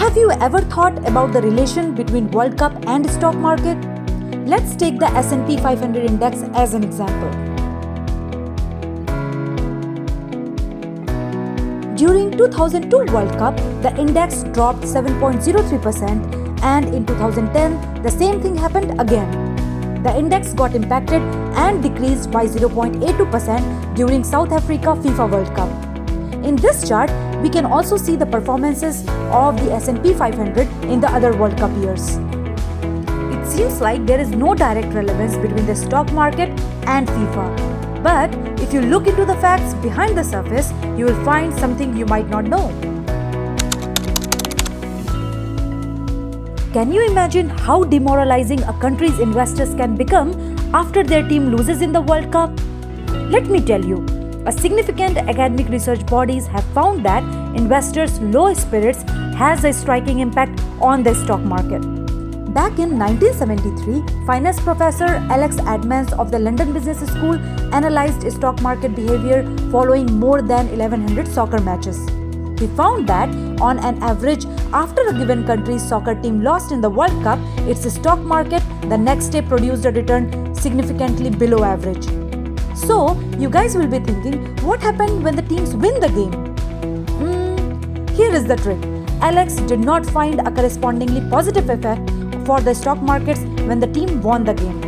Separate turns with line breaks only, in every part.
Have you ever thought about the relation between World Cup and stock market? Let's take the S&P 500 index as an example. During 2002 World Cup, the index dropped 7.03%, and in 2010, the same thing happened again. The index got impacted and decreased by 0.82% during South Africa FIFA World Cup. In this chart, we can also see the performances of the S&P 500 in the other World Cup years. It seems like there is no direct relevance between the stock market and FIFA. But if you look into the facts behind the surface, you will find something you might not know. Can you imagine how demoralizing a country's investors can become after their team loses in the World Cup? Let me tell you, a significant academic research bodies have found that investors' low spirits has a striking impact on the stock market. Back in 1973, finance professor Alex Admans of the London Business School analyzed stock market behavior following more than 1100 soccer matches. He found that, on an average, after a given country's soccer team lost in the World Cup, its stock market the next day produced a return significantly below average. So, you guys will be thinking, what happened when the teams win the game? Here is the trick. Alex did not find a correspondingly positive effect for the stock markets when the team won the game.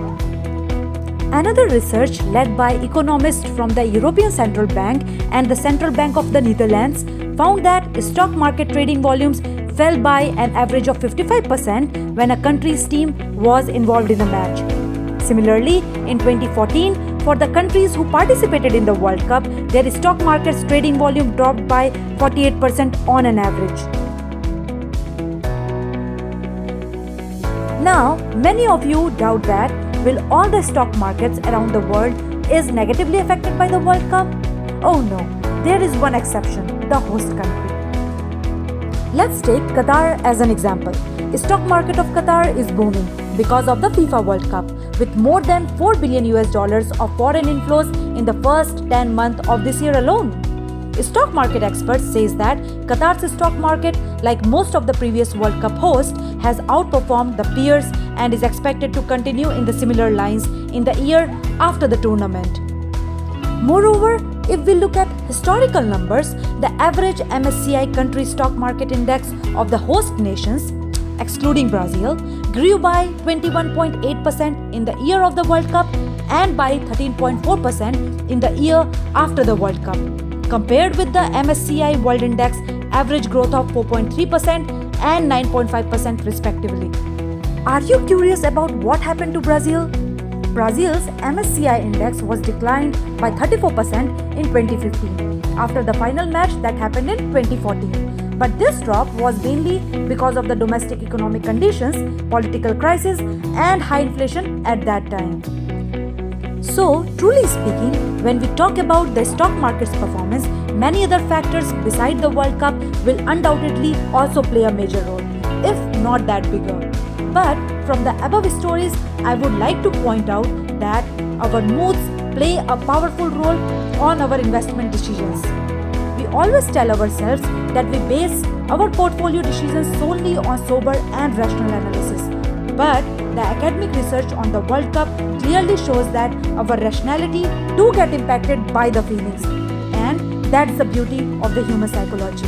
Another research led by economists from the European Central Bank and the Central Bank of the Netherlands found that stock market trading volumes fell by an average of 55% when a country's team was involved in a match. Similarly, in 2014, for the countries who participated in the World Cup, their stock market's trading volume dropped by 48% on an average. Now, many of you doubt that will all the stock markets around the world is negatively affected by the World Cup? Oh no, there is one exception, the host country. Let's take Qatar as an example. The stock market of Qatar is booming because of the FIFA World Cup, with more than $4 billion of foreign inflows in the first 10 months of this year alone. Stock market experts says that Qatar's stock market, like most of the previous World Cup hosts, has outperformed the peers and is expected to continue in the similar lines in the year after the tournament. Moreover, if we look at historical numbers, the average MSCI country stock market index of the host nations, excluding Brazil, grew by 21.8% in the year of the World Cup and by 13.4% in the year after the World Cup, compared with the MSCI World Index average growth of 4.3% and 9.5% respectively. Are you curious about what happened to Brazil? Brazil's MSCI index was declined by 34% in 2015 after the final match that happened in 2014. But this drop was mainly because of the domestic economic conditions, political crisis, and high inflation at that time. So, truly speaking, when we talk about the stock market's performance, many other factors beside the World Cup will undoubtedly also play a major role, if not that bigger. But from the above stories, I would like to point out that our moods play a powerful role on our investment decisions. We always tell ourselves that we base our portfolio decisions solely on sober and rational analysis. But the academic research on the World Cup clearly shows that our rationality do get impacted by the feelings. And that's the beauty of the human psychology.